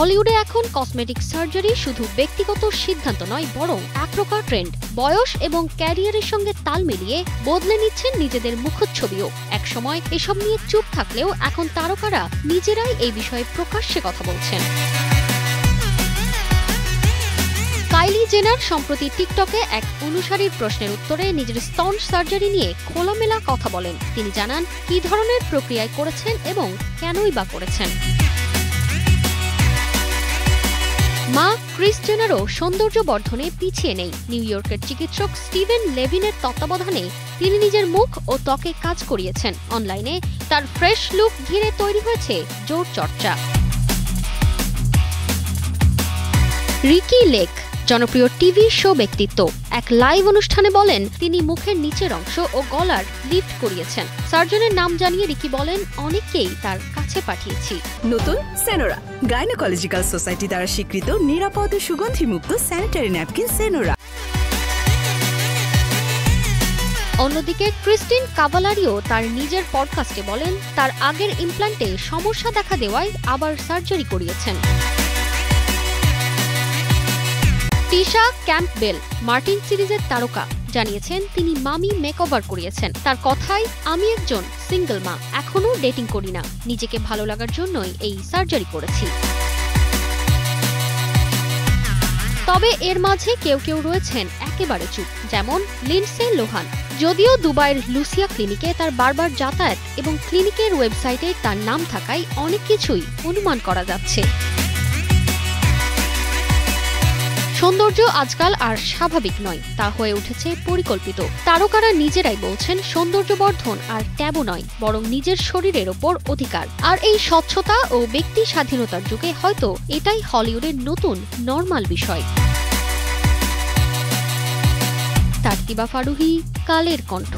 হলিউডে এখন cosmetic surgery শুধু ব্যক্তিগত সিদ্ধান্ত নয়, বরং এক প্রকার ট্রেন্ড। বয়স এবং ক্যারিয়ারের সঙ্গে তাল মিলিয়ে বদলে নিচ্ছেন নিজেদের মুখচ্ছবিও। একসময় এসব নিয়ে চুপ থাকলেও এখন তারকারা নিজেরাই এই বিষয়ে প্রকাশ্যে কথা বলছেন। কাইলি জেনার সম্প্রতি টিকটকে এক অনুসারীর প্রশ্নের উত্তরে নিজের স্তন সার্জারি নিয়ে খোলামেলা কথা বলেন। তিনি জানান কী ধরনের প্রক্রিয়ায় করেছেন এবং কেনই বা করেছেন। মা ক্রিস জেনারও সৌন্দর্য বর্ধনে পিছিয়ে নেই। নিউ ইয়র্কের চিকিৎসক স্টিভেন লেভিনের তত্ত্বাবধানে তিনি নিজের মুখ ও ত্বকে কাজ করিয়েছেন। অনলাইনে তার ফ্রেশ লুক ঘিরে তৈরি হয়েছে জোর চর্চা। রিকি লেক জনপ্রিয় টিভি শো ব্যক্তিত্ব এক লাইভ অনুষ্ঠানে বলেন তিনি মুখের নিচের অংশ ও গলার লিফট করিয়েছেন। সার্জনের নাম জানিয়ে রিকি বলেন অনেককেই তার কাছে পাঠিয়েছি। নতুন সেনোরা গাইনোকোলজিক্যাল সোসাইটি দ্বারা স্বীকৃত নিরাপদ ও সুগন্ধিমুক্ত স্যানিটারি ন্যাপকিন সেনোরা। অন্যদিকে ক্রিস্টিন কাভালারিও তার নিজের পডকাস্টে বলেন তার আগের ইমপ্ল্যান্টে সমস্যা দেখা দেওয়ায় আবার সার্জারি করিয়েছেন। টিশা ক্যাম্পবেল মার্টিন সিরিজের তারকা জানিয়েছেন তিনি মামি মেকওভার করিয়েছেন। তার কথায়, আমি একজন সিঙ্গল মা, এখনো ডেটিং করি না, নিজেকে ভালো লাগার জন্যই এই সার্জারি করেছি। তবে এর মাঝে কেউ কেউ রয়েছেন একেবারে চুপ, যেমন লিন্ডসে লোহান। যদিও দুবাইয়ের লুসিয়া ক্লিনিকে তার বারবার যাতায়াত এবং ক্লিনিকের ওয়েবসাইটে তার নাম থাকায় অনেক কিছুই অনুমান করা যাচ্ছে। সৌন্দর্য আজকাল আর স্বাভাবিক নয়, তা হয়ে উঠেছে পরিকল্পিত। তারকারা নিজেরাই বলছেন সৌন্দর্যবর্ধন আর ট্যাবু নয়, বরং নিজের শরীরের ওপর অধিকার। আর এই স্বচ্ছতা ও ব্যক্তি স্বাধীনতার যুগে হয়তো এটাই হলিউডের নতুন নরমাল বিষয়। তারকিবা ফারুহি, কালের কণ্ঠ।